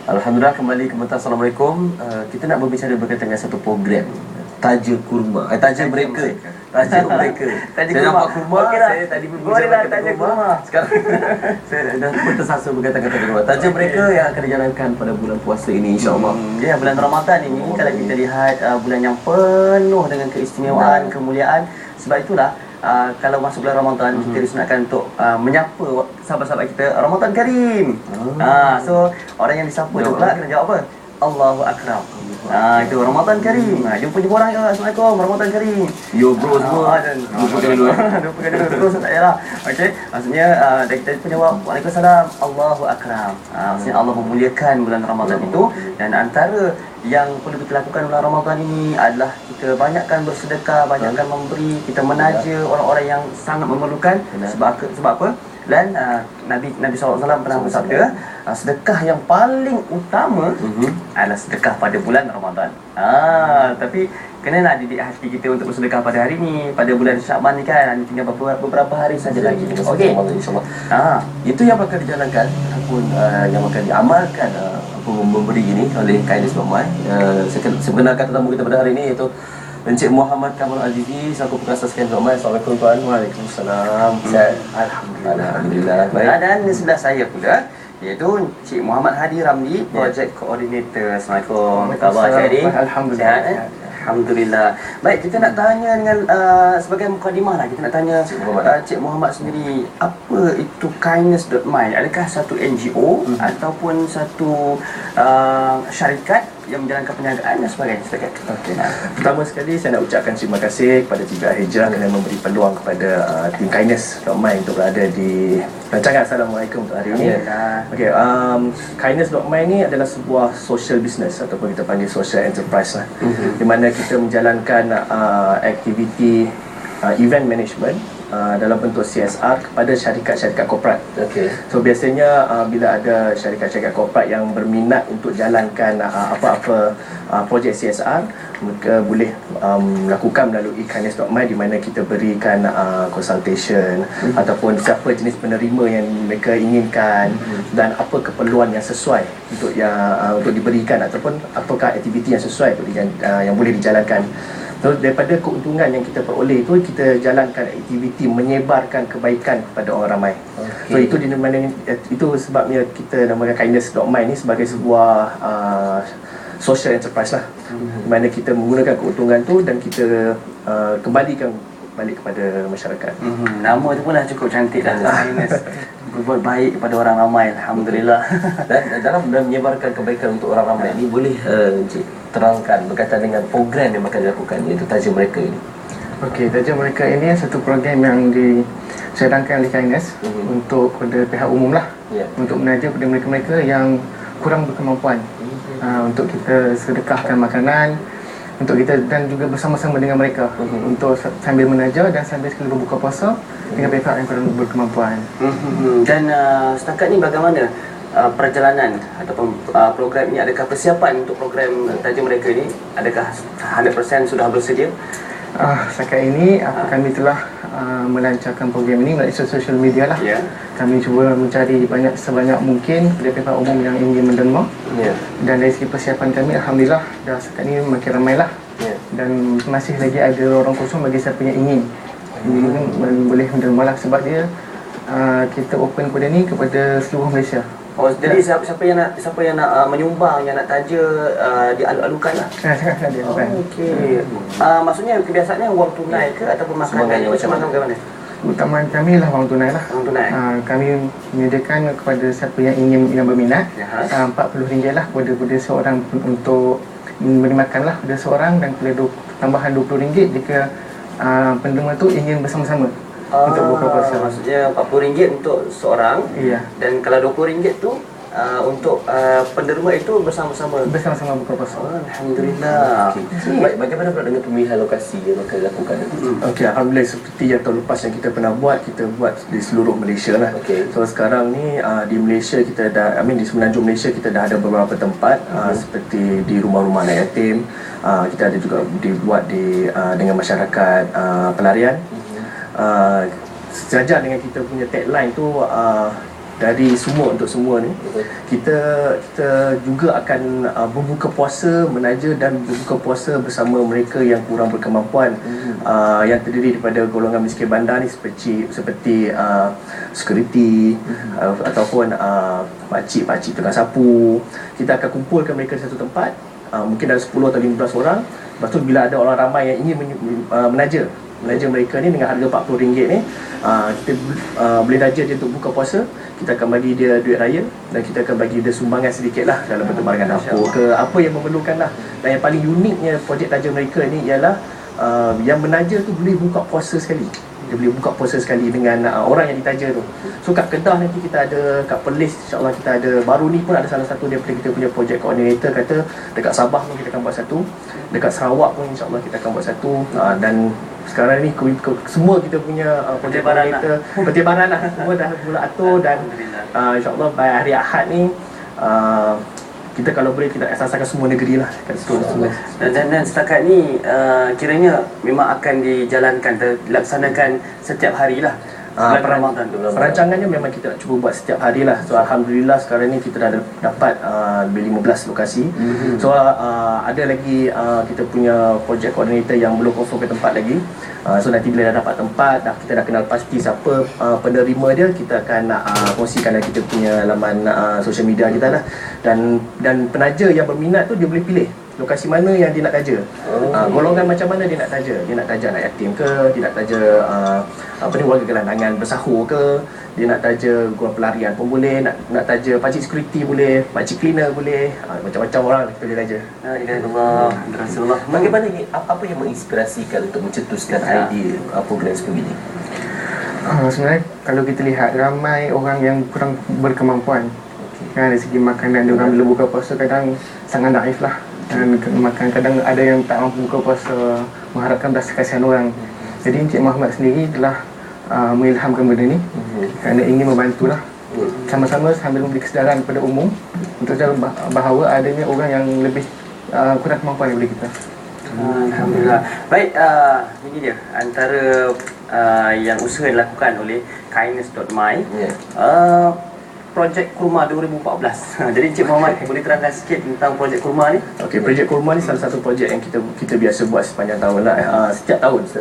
Alhamdulillah, kembali ke Mentah. Assalamualaikum. Kita nak berbicara berkaitan dengan satu program Taja Kurma. Taja mereka. Taja mereka. Taja Saya kurma. nampak kurma. Okeylah. Saya tadi pun Bolehlah berbicara Taja berkaitan kurma. Sekarang saya dah pun tersasar berkaitan dengan Taja Kurma. Taja mereka yang akan dijalankan pada bulan puasa ini, insya-Allah. Ya, bulan Ramadan ini kalau kita lihat bulan yang penuh dengan keistimewaan, kemuliaan. Sebab itulah kalau masuk bulan Ramadan kita disunatkan untuk menyapa sahabat-sahabat kita Ramadan Karim. So orang yang disapa tu pula kena jawab apa? Allahu Akram. Itu Ramadan Karim. Jumpa orang, Assalamualaikum, Ramadan Karim. Yo bro semua. Lupa kali dulu. Lupa kali dulu terus tak payahlah. Okey. Maksudnya kita pun jawab Waalaikumsalam, Allahu Akram. Maksudnya Allah memuliakan bulan Ramadan itu, dan antara yang perlu kita lakukan bulan Ramadan ini adalah kita banyakkan bersedekah, banyakkan memberi, kita menaja orang-orang yang sangat memerlukan. Sebab apa? Dan Nabi SAW pernah bersabda, sedekah yang paling utama adalah sedekah pada bulan Ramadan. Tapi kena nak didik hati kita untuk bersedekah pada hari ni, pada bulan Syaban ni kan, tinggal beberapa hari saja lagi. Okey, insya-Allah. Itu yang akan dijalankan ataupun yang akan diamalkan memberi ini oleh Kindness.my. Saya benarkan tetamu kita pada hari ini, iaitu Encik Muhammad Kamal Azizi selaku pengasas Kindness.my. Assalamualaikum tuan. Waalaikumsalam. Alhamdulillah. Baik. Dan di sebelah saya pula iaitu Encik Muhammad Hadi Ramli, Project Coordinator. Assalamualaikum. Apa khabar Encik Hadi? Alhamdulillah. Sihat, Alhamdulillah. Baik, kita nak tanya dengan sebagai mukadimah lah, kita nak tanya Encik Muhammad sendiri, apa itu Kindness.my? Adakah satu NGO ataupun satu syarikat yang menjalankan perniagaan dan sebagainya? Okey. Pertama sekali saya nak ucapkan terima kasih kepada Tiga Hijrah kerana memberi peluang kepada tim Kindness.my untuk berada di rancangan Assalamualaikum untuk hari ini. Okey, Kindness.my ni adalah sebuah social business ataupun kita panggil social enterprise lah. Di mana kita menjalankan aktiviti event management dalam bentuk CSR kepada syarikat-syarikat korporat. Okey. So biasanya bila ada syarikat-syarikat korporat yang berminat untuk jalankan apa-apa projek CSR, mereka boleh lakukan melalui Kindness.my, di mana kita berikan consultation ataupun siapa jenis penerima yang mereka inginkan dan apa keperluan yang sesuai untuk untuk diberikan ataupun apakah aktiviti yang sesuai yang boleh dijalankan. So daripada keuntungan yang kita peroleh itu, kita jalankan aktiviti menyebarkan kebaikan kepada orang ramai. So itu di mana itu sebabnya kita namakan Kindness.my ni sebagai sebuah social enterprise lah. Di mana kita menggunakan keuntungan tu dan kita kembalikan balik kepada masyarakat. Nama tu pun dah cukup cantik dah. Kindness. Berbuat baik kepada orang ramai. Alhamdulillah. Dan dalam menyebarkan kebaikan untuk orang ramai ini, boleh Encik terangkan berkaitan dengan program yang akan dilakukan, iaitu Taja Mereka ini? Okey, Taja Mereka ini satu program yang disedangkan oleh Kindness untuk kepada pihak umum lah, untuk menaja kepada mereka-mereka yang kurang berkemampuan, untuk kita sedekahkan makanan untuk kita dan juga bersama-sama dengan mereka untuk sambil menaja dan sambil sekali berbuka puasa dengan pihak yang kurang berkemampuan. Dan setakat ni bagaimana perjalanan ataupun program ini? Adakah persiapan untuk program Taja Mereka ini? Adakah 100% sudah bersedia? Setakat ini kami telah melancarkan program ini melalui social media lah. Kami cuba mencari sebanyak mungkin pihak umum yang ingin menderma. Dan dari segi persiapan kami, Alhamdulillah dah setakat ini makin ramai lah. Dan masih lagi ada lorong kosong bagi siapa yang ingin boleh menderma lah, sebab dia kita open kepada ni kepada seluruh Malaysia. Jadi siapa yang nak menyumbang, yang nak taja, dialu-alukan lah. Okey. Maksudnya kebiasaannya wang tunai ke ataupun makanan macam mana, bagaimana? Utama kami lah wang tunai lah. Wang tunai. Kami menyediakan kepada siapa yang berminat RM40 lah kepada seorang untuk memberi makan lah kepada seorang, dan kepada tambahan RM20 jika penerima tu ingin bersama-sama untuk buka puasa. Maksudnya RM40 untuk seorang. Dan kalau RM20 tu untuk penerima itu bersama-sama buka puasa. Alhamdulillah. Baik, bagaimana pula dengan pemilihan lokasi yang akan dilakukan? Okey, Alhamdulillah, seperti yang tahun lepas yang kita pernah buat, kita buat di seluruh Malaysia lah. So sekarang ni di Malaysia kita dah, di semenanjung Malaysia kita dah ada beberapa tempat, seperti di rumah-rumah anak yatim. Kita ada juga dibuat dengan masyarakat pelarian. Sejajar dengan kita punya tagline tu, dari semua untuk semua ni. Kita juga akan berbuka puasa, menaja dan berbuka puasa bersama mereka yang kurang berkemampuan, yang terdiri daripada golongan miskin bandar ni, seperti security, ataupun pakcik tukang sapu. Kita akan kumpulkan mereka di satu tempat, mungkin ada 10 atau 15 orang. Lepas tu bila ada orang ramai yang ingin menaja mereka ni dengan harga RM40 ni, kita boleh naja dia untuk buka puasa. Kita akan bagi dia duit raya dan kita akan bagi dia sumbangan sedikit lah dalam bentuk barangan dapur ke apa yang memerlukan lah. Dan yang paling uniknya projek taja mereka ni ialah yang menaja tu boleh buka puasa sekali. Dia boleh buka puasa sekali dengan orang yang ditaja tu. So kat Kedah nanti kita ada, kat Perlis insyaAllah kita ada, baru ni pun ada salah satu daripada kita punya projek coordinator kata dekat Sabah pun kita akan buat satu, dekat Sarawak pun insyaAllah kita akan buat satu, dan sekarang ni semua kita punya projek coordinator pertibaran lah semua dah mula atur. Dan insyaAllah by hari Ahad ni kita kalau boleh kita asaskan semua negeri lah kat situ. Dan setakat ni kiranya memang akan dijalankan, dilaksanakan setiap hari lah. Perancangannya memang kita nak cuba buat setiap hari lah. So Alhamdulillah sekarang ni kita dah dapat lebih 15 lokasi. So ada lagi kita punya project coordinator yang belum confirm ke tempat lagi. So nanti bila dah dapat tempat, kita dah kenal pasti siapa penerima dia, kita akan kongsikan dalam kita punya laman social media kita lah. Dan penaja yang berminat tu dia boleh pilih lokasi mana yang dia nak taja, golongan macam mana dia nak taja. Dia nak taja anak yatim ke, dia nak taja warga gelandangan bersahur ke, dia nak taja gua pelarian pun boleh, nak taja pakcik security boleh, pakcik cleaner boleh, macam-macam orang kita boleh taja. Allah, Rasulullah. Bagaimana ni, apa yang menginspirasikan untuk mencetuskan idea program seperti ini? Sebenarnya kalau kita lihat ramai orang yang kurang berkemampuan, kan, dari segi makanan, dia orang bila buka puasa kadang sangat naif lah, dan makan kadang ada yang tak mampu buka puasa, mengharapkan belas kasihan orang. Jadi Encik Muhammad sendiri telah mengilhamkan benda ni kerana ingin membantulah sama-sama sambil memberi kesedaran kepada umum untuk bahawa adanya orang yang lebih kurang kemampuan daripada kita. Alhamdulillah. Baik, ini dia antara yang usaha dilakukan oleh kindness.my, projek Kurma 2014. Jadi Encik Muhammad boleh terangkan sikit tentang projek Kurma ni? Okey, projek Kurma ni salah satu projek yang kita biasa buat sepanjang tahun lah, setiap tahun. So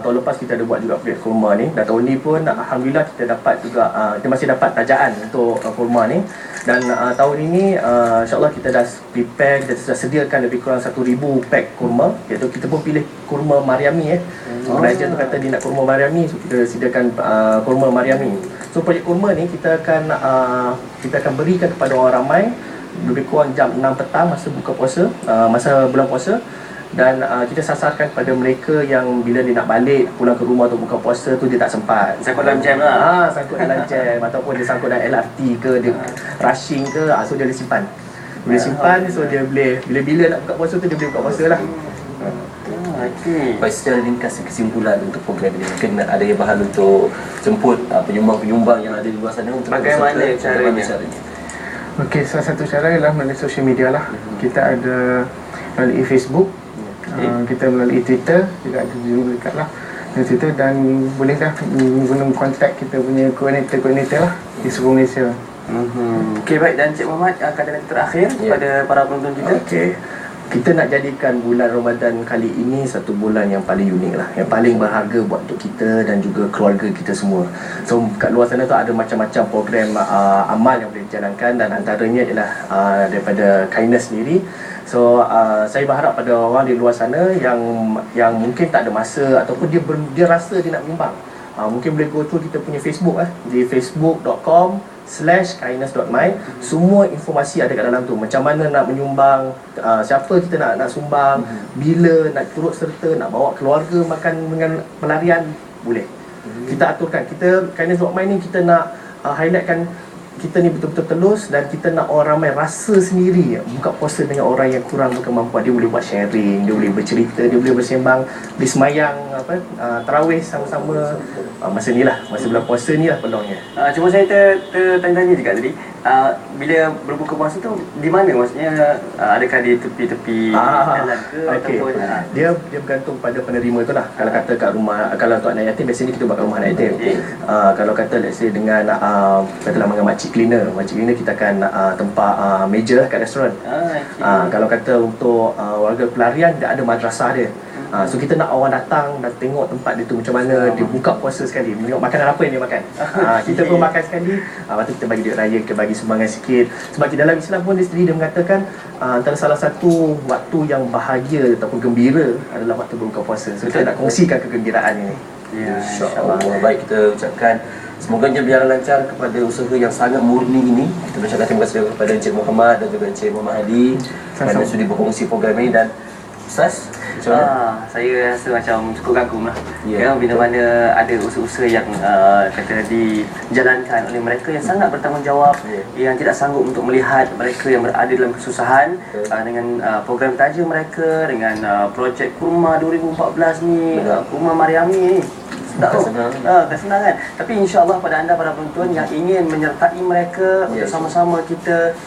tahun lepas kita ada buat juga projek Kurma ni, dan tahun ni pun Alhamdulillah kita dapat juga, kita masih dapat tajaan untuk Kurma ni. Dan tahun ini insyaAllah kita dah prepare, kita sudah sediakan lebih kurang 1,000 pack kurma, iaitu kita pun pilih kurma Mariami. Penaja tu kata dia nak kurma Mariami, so kita sediakan kurma Mariami. So projek kurma ni kita akan berikan kepada orang ramai lebih kurang jam 6 petang masa buka puasa, masa bulan puasa. Dan kita sasarkan kepada mereka yang bila dia nak balik pulang ke rumah untuk buka puasa tu dia tak sempat, Sangkut dalam jam lah. Sangkut dalam jam ataupun dia sangkut dalam LRT ke, dia rushing ke, so dia boleh simpan. So dia boleh bila nak buka puasa tu dia boleh buka puasa lah. Baik, secara ringkas kesimpulan untuk program ini, mungkin ada yang bahan untuk jemput penyumbang-penyumbang yang ada di luar sana untuk bagaimana caranya? Okey, salah satu cara ialah melalui social media lah. Kita ada melalui Facebook, kita melalui Twitter, juga ada juga dekat lah Twitter, dan bolehlah guna kontak kita punya koordinator lah di seluruh Malaysia. Okey, baik. Dan Encik Muhammad, kata-kata terakhir kepada para penonton kita. Okey, kita nak jadikan bulan Ramadan kali ini satu bulan yang paling unik lah, yang paling berharga buat untuk kita dan juga keluarga kita semua. So kat luar sana tu ada macam-macam program amal yang boleh dijalankan, dan antaranya ialah daripada kindness sendiri. So saya berharap pada orang di luar sana yang mungkin tak ada masa ataupun dia rasa dia nak menyumbang, mungkin boleh go to kita punya Facebook di facebook.com/kindness.my. Semua informasi ada kat dalam tu, macam mana nak menyumbang, siapa kita nak sumbang, bila nak turut serta, nak bawa keluarga makan dengan pelarian, boleh. Kita aturkan, kita kindness.my ni kita nak highlightkan kita ni betul-betul telus, dan kita nak orang ramai rasa sendiri buka puasa dengan orang yang kurang berkemampuan. Dia boleh buat sharing, dia boleh bercerita, dia boleh bersembang, boleh semayang tarawih sama-sama masa ni lah, masa bulan puasa ni lah peluangnya. Cuma saya tertanya-tanya juga tadi, bila berbuka puasa tu di mana maksudnya, adakah di tepi-tepi jalan ke Okey. ataupun Dia bergantung pada penerima tu lah. Kalau kata kat rumah, kalau untuk anak yatim biasanya kita buat kat rumah anak yatim. Okey. Kalau kata let's say dengan katalah dengan makcik cleaner kita akan tempat meja kat restoran. Kalau kata untuk warga pelarian, dia ada madrasah dia. So kita nak orang datang dan tengok tempat dia tu macam mana, dia buka puasa sekali, tengok makanan apa yang dia makan. Kita pun makan sekali, lepas tu kita bagi duit raya, kita bagi sumbangan sikit. Sebab di dalam Islam pun dia sendiri dia mengatakan antara salah satu waktu yang bahagia ataupun gembira adalah waktu berbuka puasa. So kita nak kongsikan kegembiraan ini. ya, InsyaAllah. Baik, kita ucapkan semoga berjalan lancar kepada usaha yang sangat murni ini. Kita ucapkan terima kasih kepada Encik Muhammad dan juga Encik Muhammad Hadi kerana sudi berkongsi program ini. Dan Ustaz, macam mana? saya rasa macam cukup kagum lah. Ya. Bila mana ada usaha-usaha yang kata dijalankan oleh mereka yang sangat bertanggungjawab, yang tidak sanggup untuk melihat mereka yang berada dalam kesusahan, dengan program taja mereka, dengan projek Kurma 2014 ni, Kurma Mariami ni. Tak senang kan. Tapi insya-Allah pada anda para penonton yang ingin menyertai mereka untuk sama-sama kita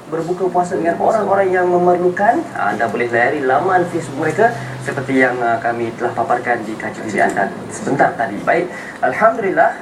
berbuka puasa dengan orang-orang yang memerlukan, anda boleh layari laman Facebook mereka seperti yang kami telah paparkan di kaca TV anda sebentar tadi. Baik, alhamdulillah.